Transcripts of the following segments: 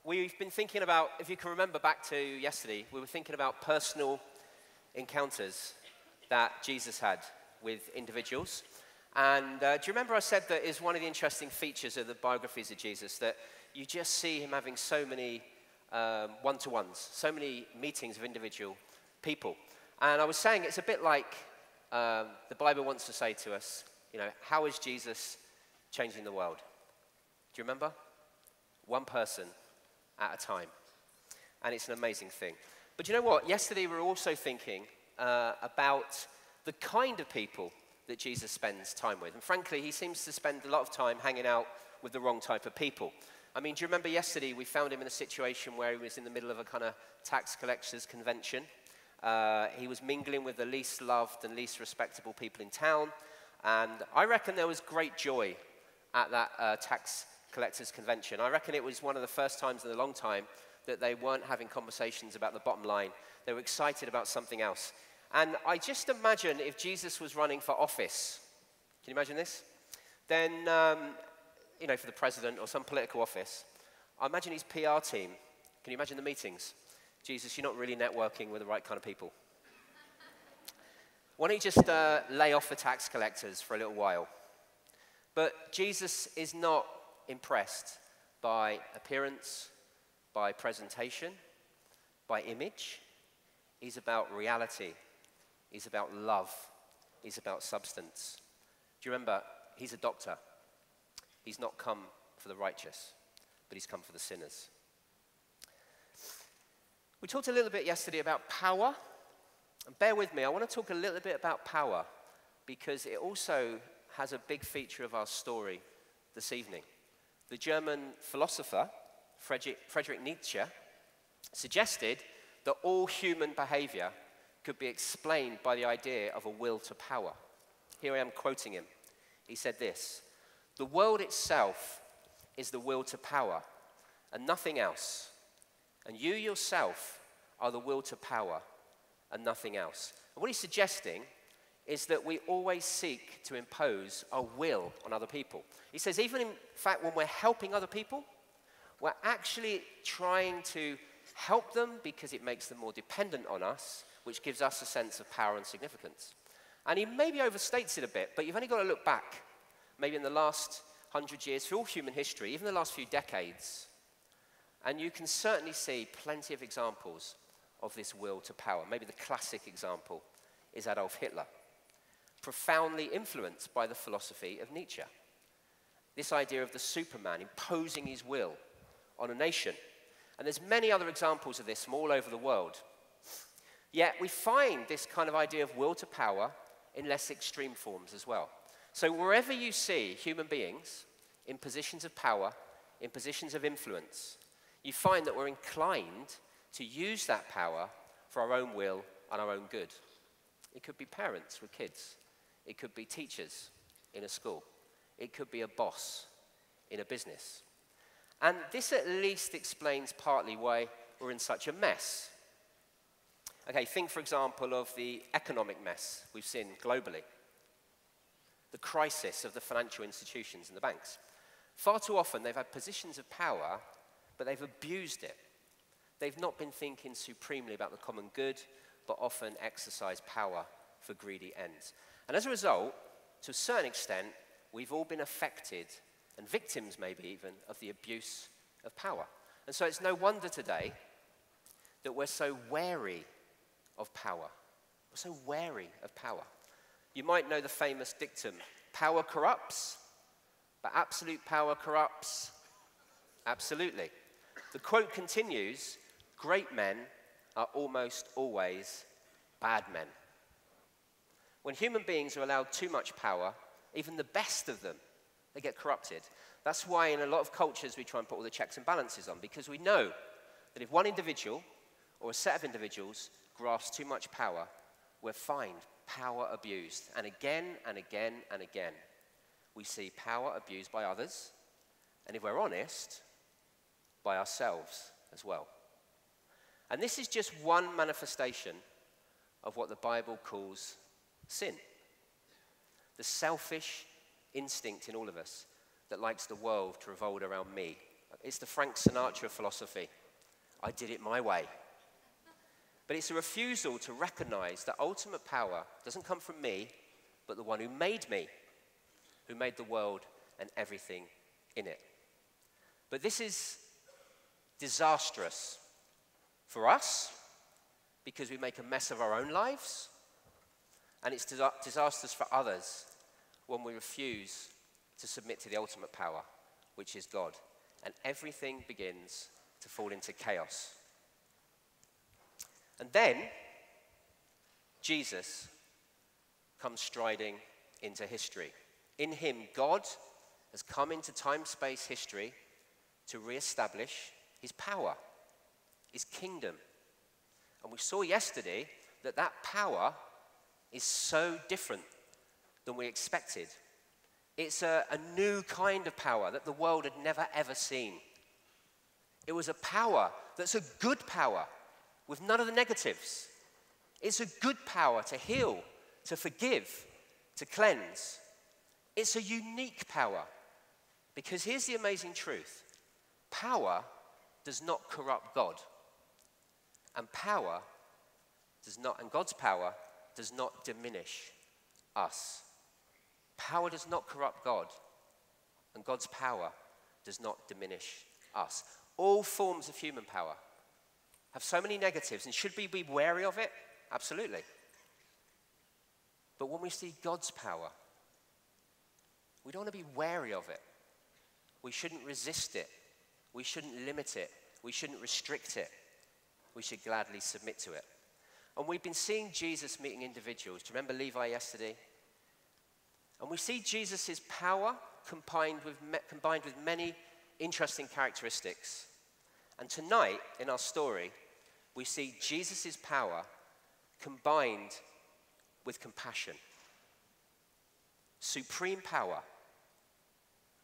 We've been thinking about, if you can remember back to yesterday, we were thinking about personal encounters that Jesus had with individuals. And do you remember I said that is one of the interesting features of the biographies of Jesus, that you just see him having so many one-to-ones, so many meetings of individual people. And I was saying it's a bit like the Bible wants to say to us, you know, how is Jesus changing the world? Do you remember? One person at a time. And it's an amazing thing. But you know what? Yesterday we were also thinking about the kind of people that Jesus spends time with. And frankly, he seems to spend a lot of time hanging out with the wrong type of people. I mean, do you remember yesterday we found him in a situation where he was in the middle of a kind of tax collectors convention. He was mingling with the least loved and least respectable people in town. And I reckon there was great joy at that tax collectors convention. I reckon it was one of the first times in a long time that they weren't having conversations about the bottom line. They were excited about something else. And I just imagine if Jesus was running for office, can you imagine this? Then, you know, for the president or some political office, I imagine his PR team. Can you imagine the meetings? Jesus, you're not really networking with the right kind of people. Why don't you just lay off the tax collectors for a little while? But Jesus is not impressed by appearance, by presentation, by image. He's about reality. He's about love. He's about substance. Do you remember? He's a doctor. He's not come for the righteous, but he's come for the sinners. We talked a little bit yesterday about power. And bear with me, I want to talk a little bit about power because it also has a big feature of our story this evening. The German philosopher, Friedrich Nietzsche, suggested that all human behavior could be explained by the idea of a will to power. Here I am quoting him. He said this: "The world itself is the will to power and nothing else. And you yourself are the will to power and nothing else." And what he's suggesting is that we always seek to impose our will on other people. He says even in fact when we're helping other people, we're actually trying to help them because it makes them more dependent on us, which gives us a sense of power and significance. And he maybe overstates it a bit, but you've only got to look back, maybe in the last 100 years, through all human history, even the last few decades, and you can certainly see plenty of examples of this will to power. Maybe the classic example is Adolf Hitler, profoundly influenced by the philosophy of Nietzsche. This idea of the Superman imposing his will on a nation. And there's many other examples of this from all over the world. Yet we find this kind of idea of will to power in less extreme forms as well. So wherever you see human beings in positions of power, in positions of influence, you find that we're inclined to use that power for our own will and our own good. It could be parents with kids. It could be teachers in a school. It could be a boss in a business. And this at least explains partly why we're in such a mess. Okay, think for example of the economic mess we've seen globally. The crisis of the financial institutions and the banks. Far too often they've had positions of power, but they've abused it. They've not been thinking supremely about the common good, but often exercised power for greedy ends. And as a result, to a certain extent, we've all been affected, and victims maybe even, of the abuse of power. And so it's no wonder today that we're so wary of power. We're so wary of power. You might know the famous dictum, power corrupts, but absolute power corrupts absolutely. The quote continues, great men are almost always bad men. When human beings are allowed too much power, even the best of them, they get corrupted. That's why in a lot of cultures we try and put all the checks and balances on, because we know that if one individual or a set of individuals grasp too much power, we're fined power abused. And again and again and again, we see power abused by others, and if we're honest, by ourselves as well. And this is just one manifestation of what the Bible calls sin. The selfish instinct in all of us that likes the world to revolve around me. It's the Frank Sinatra philosophy. I did it my way. But it's a refusal to recognize that ultimate power doesn't come from me, but the one who made me, who made the world and everything in it. But this is disastrous for us because we make a mess of our own lives, and it's disastrous for others when we refuse to submit to the ultimate power, which is God, and everything begins to fall into chaos. And then Jesus comes striding into history. In him, God has come into time-space history to reestablish his power, his kingdom. And we saw yesterday that that power is so different than we expected. It's a new kind of power that the world had never, ever seen. It was a power that's a good power with none of the negatives. It's a good power to heal, to forgive, to cleanse. It's a unique power because here's the amazing truth. Power does not corrupt God. And God's power does not diminish us. Power does not corrupt God, and God's power does not diminish us. All forms of human power have so many negatives, and should we be wary of it? Absolutely. But when we see God's power, we don't want to be wary of it. We shouldn't resist it. We shouldn't limit it. We shouldn't restrict it. We should gladly submit to it. And we've been seeing Jesus meeting individuals. Do you remember Levi yesterday? And we see Jesus' power combined with many interesting characteristics. And tonight, in our story, we see Jesus' power combined with compassion. Supreme power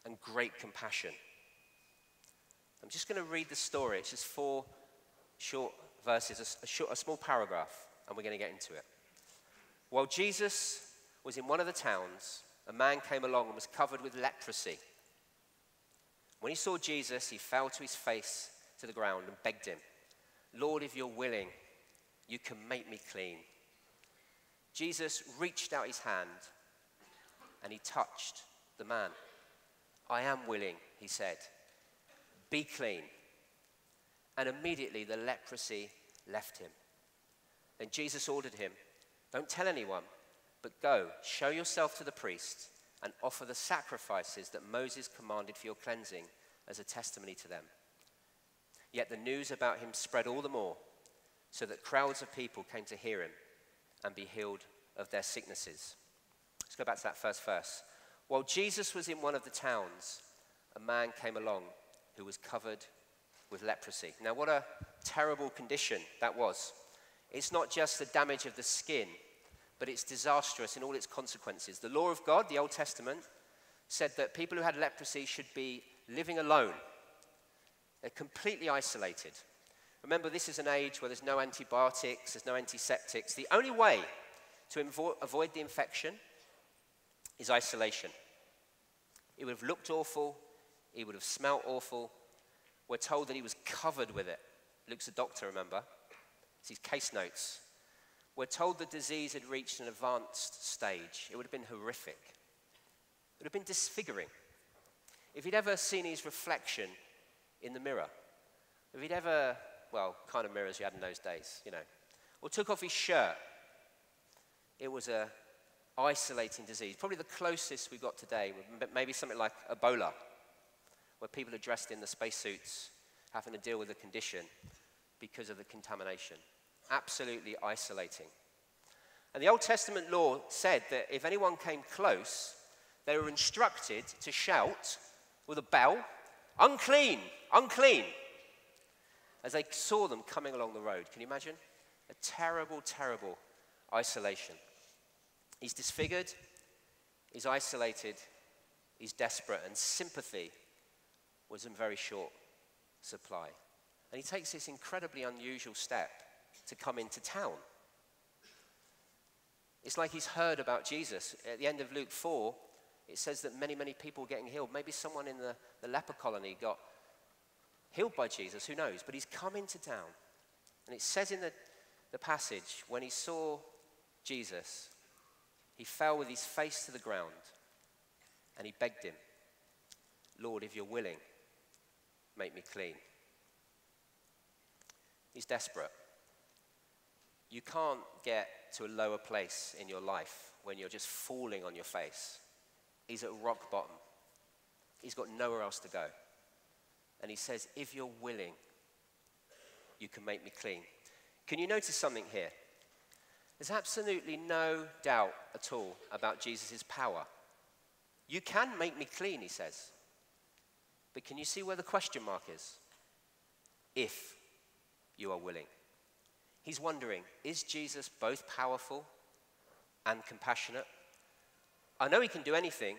and great compassion. I'm just going to read the story. It's just 4 short verses, a small paragraph, and we're going to get into it. While Jesus was in one of the towns, a man came along and was covered with leprosy. When he saw Jesus, he fell to his face to the ground and begged him, "Lord, if you're willing, you can make me clean." Jesus reached out his hand and he touched the man. "I am willing," he said. "Be clean." And immediately the leprosy left him. Then Jesus ordered him, "Don't tell anyone, but go, show yourself to the priest and offer the sacrifices that Moses commanded for your cleansing as a testimony to them." Yet the news about him spread all the more, so that crowds of people came to hear him and be healed of their sicknesses. Let's go back to that first verse. While Jesus was in one of the towns, a man came along who was covered with leprosy. Now, what a terrible condition that was. It's not just the damage of the skin, but it's disastrous in all its consequences. The law of God, the Old Testament, said that people who had leprosy should be living alone. They're completely isolated. Remember, this is an age where there's no antibiotics, there's no antiseptics. The only way to avoid the infection is isolation. It would have looked awful. It would have smelt awful. We're told that he was covered with it. Luke's a doctor, remember? It's his case notes. We're told the disease had reached an advanced stage. It would have been horrific. It would have been disfiguring. If he'd ever seen his reflection in the mirror, if he'd ever, well, kind of mirrors you had in those days, or took off his shirt, it was a isolating disease. Probably the closest we got today, maybe something like Ebola, where people are dressed in the spacesuits, having to deal with the condition because of the contamination. Absolutely isolating. And the Old Testament law said that if anyone came close, they were instructed to shout with a bell, "Unclean, unclean," as they saw them coming along the road. Can you imagine? A terrible, terrible isolation. He's disfigured, he's isolated, he's desperate, and sympathy was in very short supply. And he takes this incredibly unusual step to come into town. It's like he's heard about Jesus. At the end of Luke 4, it says that many, many people were getting healed. Maybe someone in the leper colony got healed by Jesus, who knows? But he's come into town. And it says in the passage, when he saw Jesus, he fell with his face to the ground and he begged him, Lord, if you're willing, make me clean. He's desperate. You can't get to a lower place in your life when you're just falling on your face. He's at rock bottom. He's got nowhere else to go. And he says, if you're willing, you can make me clean. Can you notice something here? There's absolutely no doubt at all about Jesus' power. You can make me clean, he says. But can you see where the question mark is? If you are willing. He's wondering, is Jesus both powerful and compassionate? I know he can do anything,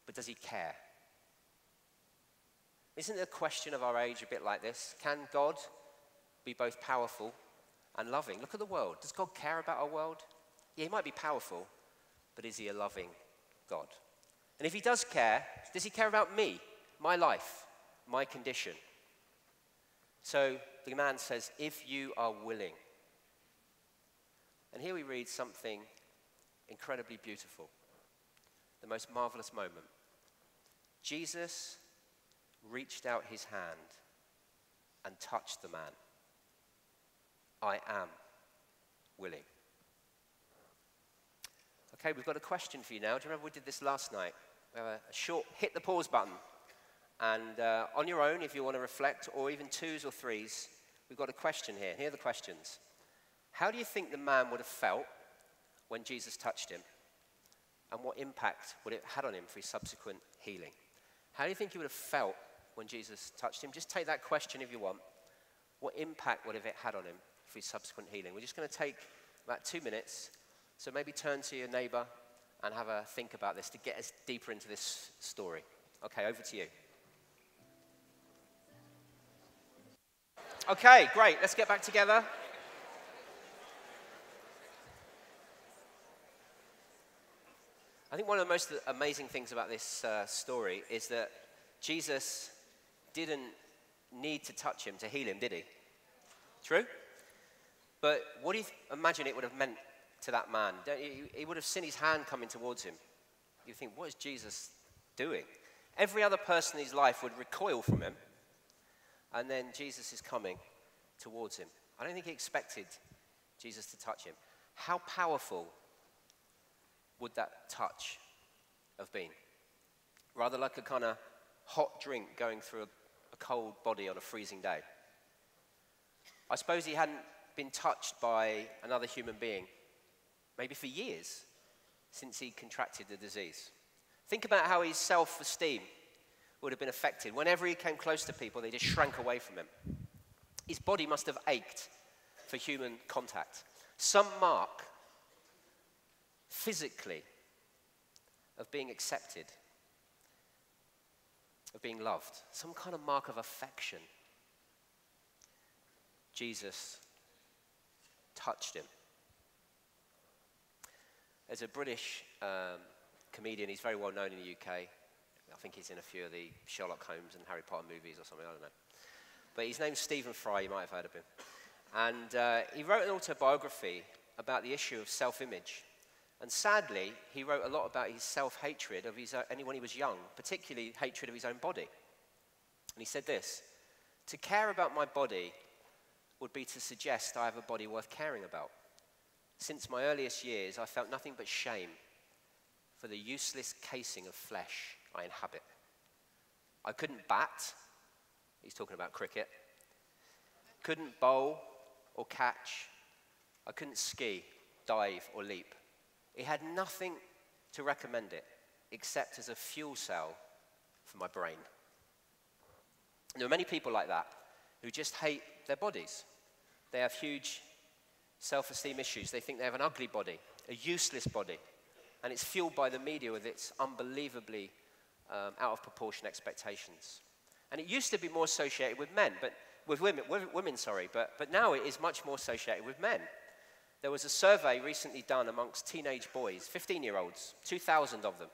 but does he care? Isn't the question of our age a bit like this? Can God be both powerful and loving? Look at the world. Does God care about our world? Yeah, he might be powerful, but is he a loving God? And if he does he care about me, my life, my condition? So the man says, if you are willing. And here we read something incredibly beautiful, the most marvelous moment. Jesus reached out his hand and touched the man. I am willing. Okay, we've got a question for you now. Do you remember we did this last night? We have a short hit the pause button. And on your own, if you want to reflect, or even twos or threes, we've got a question here. Here are the questions. How do you think the man would have felt when Jesus touched him? And what impact would it have had on him for his subsequent healing? How do you think he would have felt when Jesus touched him? Just take that question if you want. What impact would have it had on him for his subsequent healing? We're just going to take about 2 minutes. So maybe turn to your neighbor and have a think about this to get us deeper into this story. Okay, over to you. Okay, great. Let's get back together. I think one of the most amazing things about this story is that Jesus didn't need to touch him to heal him, did he? True? But what do you imagine it would have meant to that man? He would have seen his hand coming towards him. You think, what is Jesus doing? Every other person in his life would recoil from him. And then Jesus is coming towards him. I don't think he expected Jesus to touch him. How powerful would that touch have been? Rather like a kind of hot drink going through a cold body on a freezing day. I suppose he hadn't been touched by another human being, maybe for years, since he contracted the disease. Think about how his self-esteem would have been affected. Whenever he came close to people, they just shrank away from him. His body must have ached for human contact. Some mark, physically, of being accepted, of being loved. Some kind of mark of affection. Jesus touched him. There's a British comedian, he's very well known in the UK. I think he's in a few of the Sherlock Holmes and Harry Potter movies or something, I don't know. But his name's Stephen Fry, you might have heard of him. And he wrote an autobiography about the issue of self-image. And sadly, he wrote a lot about his self-hatred of when he was young, particularly hatred of his own body. And he said this, to care about my body would be to suggest I have a body worth caring about. Since my earliest years, I felt nothing but shame for the useless casing of flesh I inhabit. I couldn't bat, he's talking about cricket, couldn't bowl or catch, I couldn't ski, dive or leap. It had nothing to recommend it except as a fuel cell for my brain. And there are many people like that who just hate their bodies. They have huge self-esteem issues. They think they have an ugly body, a useless body. And it's fueled by the media with its unbelievably out of proportion expectations. And it used to be more associated with men, but with women, but now it is much more associated with men. There was a survey recently done amongst teenage boys, 15-year-olds, 2,000 of them,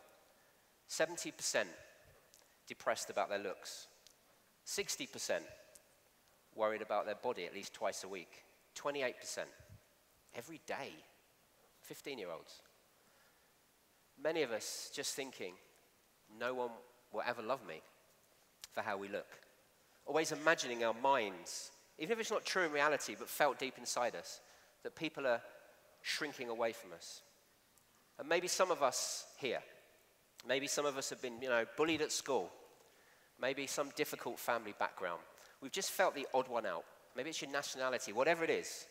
70% depressed about their looks. 60% worried about their body at least twice a week. 28% every day. 15-year-olds. Many of us just thinking, no one will ever love me for how we look. Always imagining our minds, even if it's not true in reality, but felt deep inside us, that people are shrinking away from us. And maybe some of us here, maybe some of us have been, bullied at school. Maybe some difficult family background. We've just felt the odd one out. Maybe it's your nationality, whatever it is.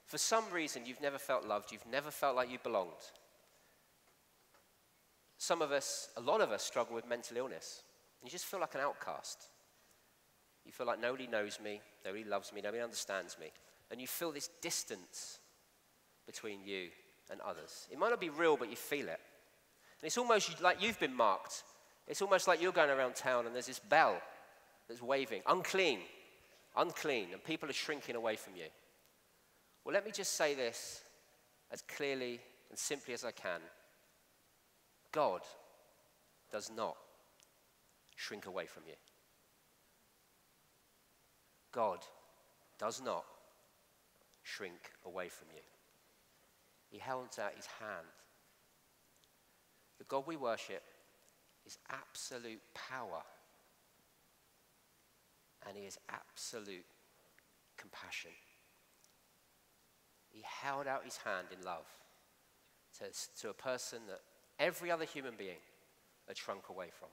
For some reason, you've never felt loved. You've never felt like you belonged. Some of us, a lot of us, struggle with mental illness. You just feel like an outcast. You feel like nobody knows me, nobody loves me, nobody understands me. And you feel this distance between you and others. It might not be real, but you feel it. And it's almost like you've been marked. It's almost like you're going around town and there's this bell that's waving, unclean, unclean, and people are shrinking away from you. Well, let me just say this as clearly and simply as I can. God does not shrink away from you. God does not shrink away from you. He holds out his hand. The God we worship is absolute power, and he is absolute compassion. He held out his hand in love to a person that every other human being had shrunk away from.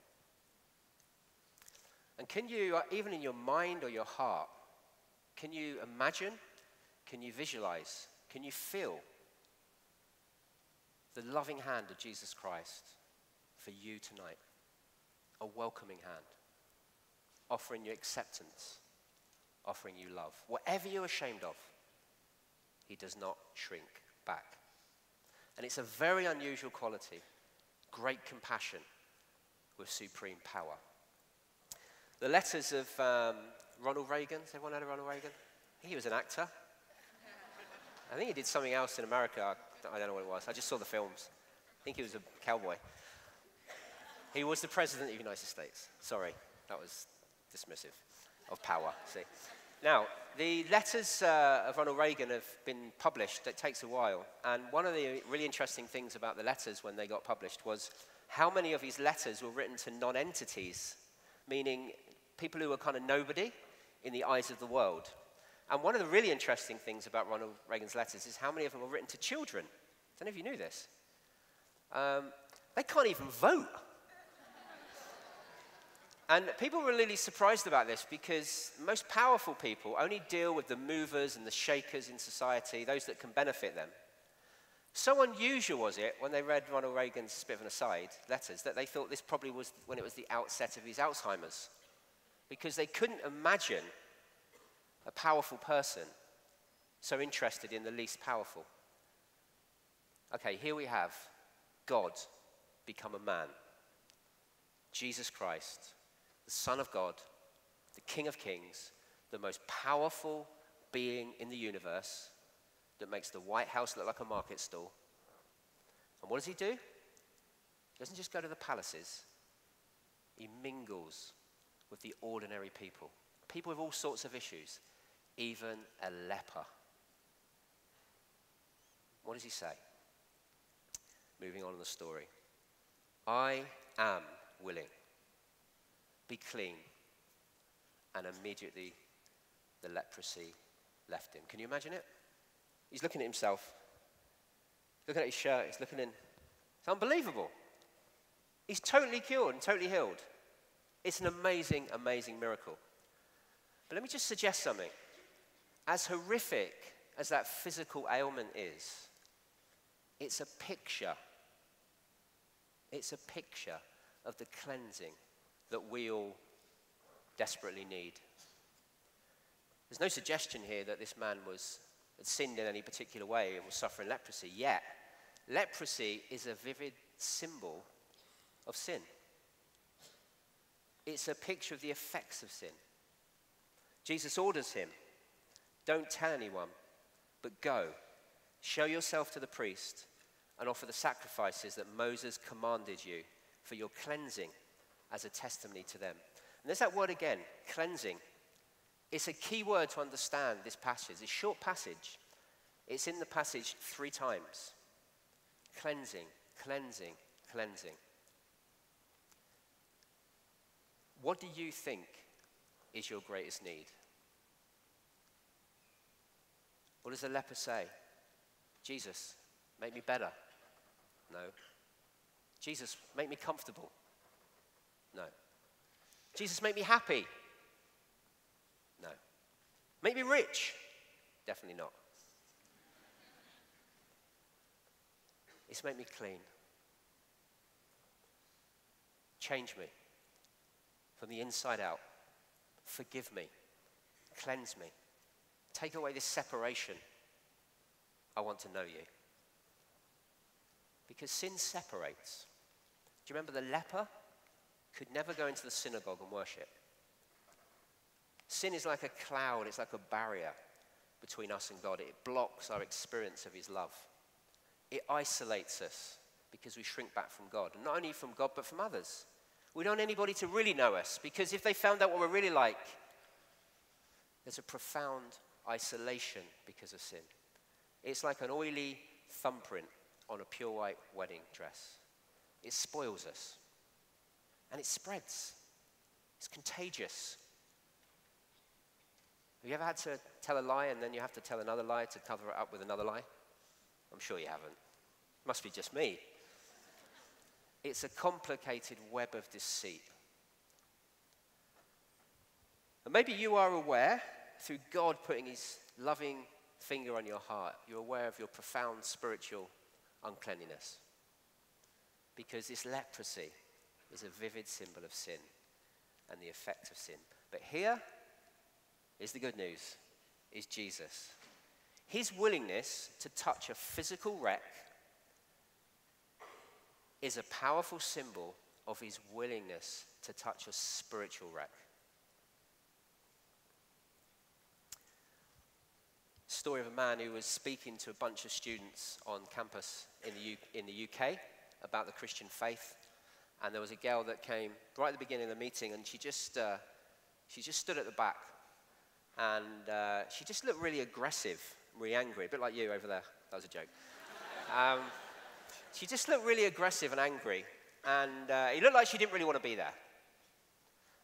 And can you, even in your mind or your heart, can you imagine, can you visualize, can you feel the loving hand of Jesus Christ for you tonight? A welcoming hand, offering you acceptance, offering you love. Whatever you're ashamed of, he does not shrink back. And it's a very unusual quality, great compassion with supreme power. The letters of Ronald Reagan, has everyone heard of Ronald Reagan? I think he was an actor. I think he did something else in America, I don't know what it was, I just saw the films. I think he was a cowboy. He was the president of the United States. Sorry, that was dismissive of power, see. Now, the letters of Ronald Reagan have been published. It takes a while. And one of the really interesting things about the letters when they got published was how many of his letters were written to non-entities, meaning people who were kind of nobody in the eyes of the world. And one of the really interesting things about Ronald Reagan's letters is how many of them were written to children. I don't know if you knew this. They can't even vote. And people were really surprised about this because most powerful people only deal with the movers and the shakers in society, those that can benefit them. So unusual was it when they read Ronald Reagan's, it's a bit of an aside, letters, that they thought this probably was when it was the outset of his Alzheimer's. Because they couldn't imagine a powerful person so interested in the least powerful. Okay, here we have God become a man. Jesus Christ, the Son of God, the King of Kings, the most powerful being in the universe that makes the White House look like a market stall. And what does he do? He doesn't just go to the palaces. He mingles with the ordinary people. People with all sorts of issues. Even a leper. What does he say? Moving on in the story. I am willing. Be clean. And immediately the leprosy left him. Can you imagine it? He's looking at himself. Looking at his shirt. He's looking in. It's unbelievable. He's totally cured and totally healed. It's an amazing, amazing miracle. But let me just suggest something. As horrific as that physical ailment is, it's a picture. It's a picture of the cleansing that we all desperately need. There's no suggestion here that this man had sinned in any particular way and was suffering leprosy, yet leprosy is a vivid symbol of sin. It's a picture of the effects of sin. Jesus orders him, don't tell anyone, but go, show yourself to the priest and offer the sacrifices that Moses commanded you for your cleansing as a testimony to them. And there's that word again, cleansing. It's a key word to understand this passage. It's a short passage. It's in the passage 3 times. Cleansing, cleansing, cleansing. What do you think is your greatest need? What does the leper say? Jesus, make me better. No. Jesus, make me comfortable. No. Jesus, make me happy. No. Make me rich. Definitely not. It's make me clean. Change me from the inside out. Forgive me. Cleanse me. Take away this separation. I want to know you. Because sin separates. Do you remember the leper could never go into the synagogue and worship? Sin is like a cloud. It's like a barrier between us and God. It blocks our experience of his love. It isolates us because we shrink back from God. And not only from God, but from others. We don't want anybody to really know us, because if they found out what we're really like, there's a profound isolation because of sin. It's like an oily thumbprint on a pure white wedding dress. It spoils us. And it spreads. It's contagious. Have you ever had to tell a lie and then you have to tell another lie to cover it up with another lie? I'm sure you haven't. Must be just me. It's a complicated web of deceit. And maybe you are aware, through God putting his loving finger on your heart, you're aware of your profound spiritual uncleanliness. Because this leprosy is a vivid symbol of sin and the effect of sin. But here is the good news, is Jesus. His willingness to touch a physical wreck is a powerful symbol of his willingness to touch a spiritual wreck. Story of a man who was speaking to a bunch of students on campus in the UK about the Christian faith, and there was a girl that came right at the beginning of the meeting, and she just stood at the back, and she just looked really aggressive, really angry, a bit like you over there. That was a joke. She just looked really aggressive and angry, and it looked like she didn't really want to be there.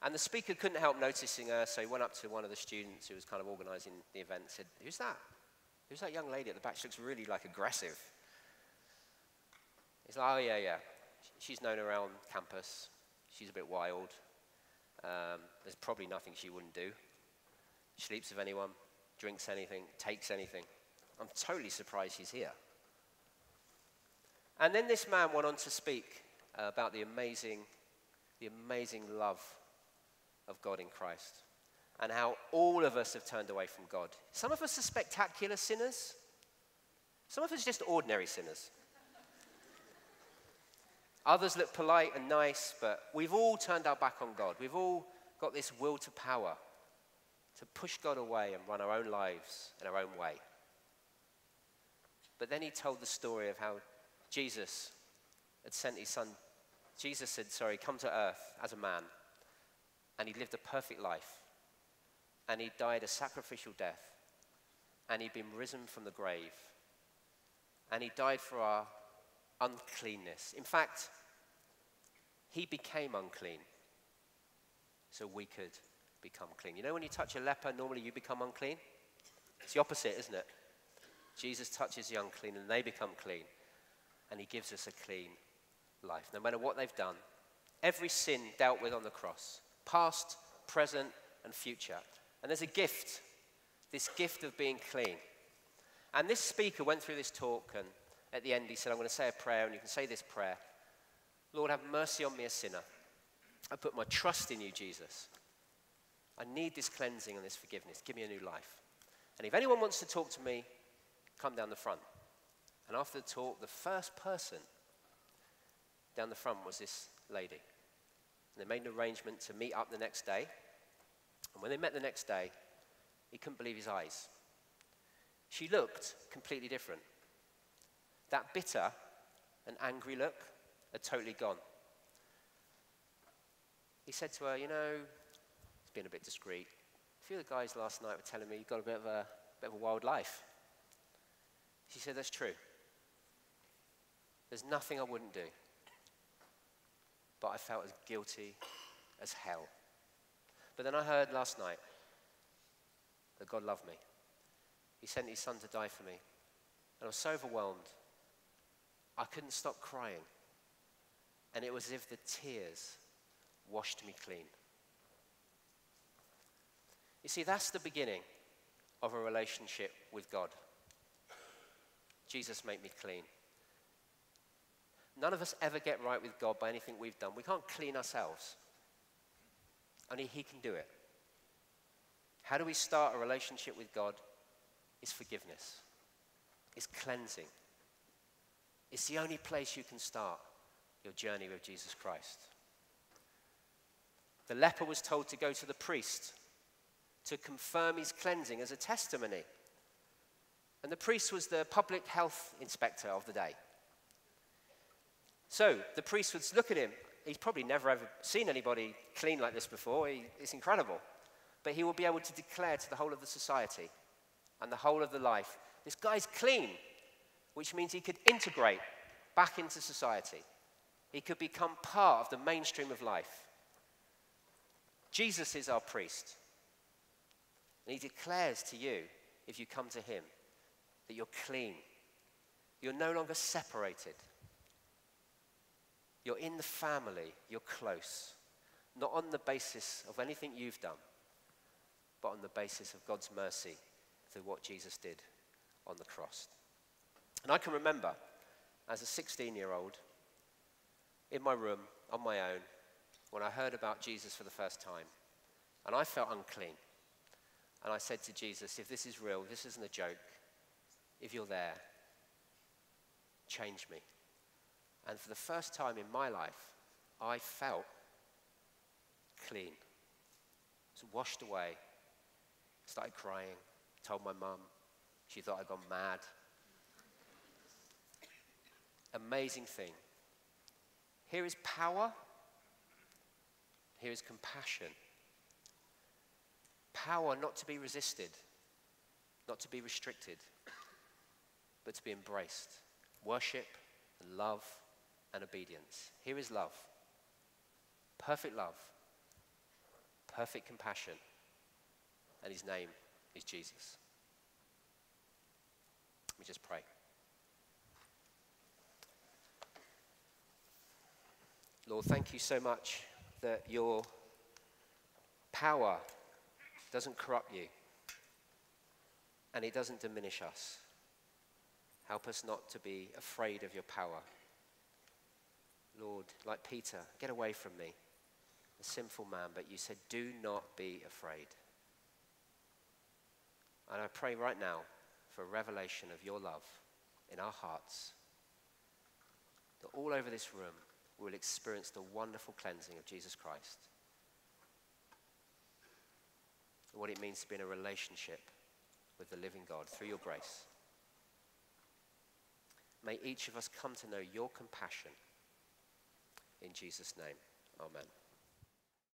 And the speaker couldn't help noticing her, so he went up to one of the students who was kind of organizing the event and said, "Who's that? Who's that young lady at the back? She looks really like aggressive." He's like, "Oh, yeah. She's known around campus. She's a bit wild. There's probably nothing she wouldn't do. Sleeps with anyone, drinks anything, takes anything. I'm totally surprised she's here." And then this man went on to speak about the amazing love of God in Christ, and how all of us have turned away from God. Some of us are spectacular sinners. Some of us are just ordinary sinners. Others look polite and nice, but we've all turned our back on God. We've all got this will to power to push God away and run our own lives in our own way. But then he told the story of how Jesus had sent his son. Jesus had, come to earth as a man, and he lived a perfect life, and he died a sacrificial death, and he'd been risen from the grave, and he died for our uncleanness. In fact, he became unclean so we could become clean. You know, when you touch a leper, normally you become unclean. It's the opposite, isn't it? Jesus touches the unclean and they become clean, and he gives us a clean life, no matter what they've done. Every sin dealt with on the cross, past, present, and future. And there's a gift, this gift of being clean. And this speaker went through this talk, and at the end he said, "I'm going to say a prayer, and you can say this prayer. Lord, have mercy on me, a sinner. I put my trust in you, Jesus. I need this cleansing and this forgiveness. Give me a new life. And if anyone wants to talk to me, come down the front." And after the talk, the first person down the front was this lady. And they made an arrangement to meet up the next day. And when they met the next day, he couldn't believe his eyes. She looked completely different. That bitter and angry look had totally gone. He said to her, "You know, being a bit discreet. A few of the guys last night were telling me you've got a bit of a wild life. She said, that's true. There's nothing I wouldn't do. But I felt as guilty as hell. But then I heard last night that God loved me. He sent his son to die for me. And I was so overwhelmed, I couldn't stop crying. And it was as if the tears washed me clean. You see, that's the beginning of a relationship with God. Jesus made me clean. None of us ever get right with God by anything we've done. We can't clean ourselves. Only he can do it. How do we start a relationship with God? It's forgiveness. It's cleansing. It's the only place you can start your journey with Jesus Christ. The leper was told to go to the priest to confirm his cleansing as a testimony. And the priest was the public health inspector of the day. So the priest would look at him. He's probably never ever seen anybody clean like this before. It's incredible. But he will be able to declare to the whole of the society and the whole of the life, this guy's clean, which means he could integrate back into society. He could become part of the mainstream of life. Jesus is our priest. And he declares to you, if you come to him, that you're clean. You're no longer separated. You're in the family. You're close. Not on the basis of anything you've done, but on the basis of God's mercy through what Jesus did on the cross. And I can remember, as a 16-year-old, in my room, on my own, when I heard about Jesus for the first time, and I felt unclean. And I said to Jesus, if this is real, this isn't a joke, if you're there, change me. And for the first time in my life, I felt clean. I was washed away. Started crying, told my mum. She thought I'd gone mad. Amazing thing. Here is power. Here is compassion. Power not to be resisted, not to be restricted, but to be embraced. Worship and love and obedience. Here is love. Perfect love. Perfect compassion. And his name is Jesus. Let me just pray. Lord, thank you so much that your power doesn't corrupt you and it doesn't diminish us. Help us not to be afraid of your power. Lord, like Peter, get away from me, a sinful man, but you said, do not be afraid. And I pray right now for a revelation of your love in our hearts, that all over this room we will experience the wonderful cleansing of Jesus Christ. And what it means to be in a relationship with the living God through your grace. May each of us come to know your compassion. In Jesus' name, amen.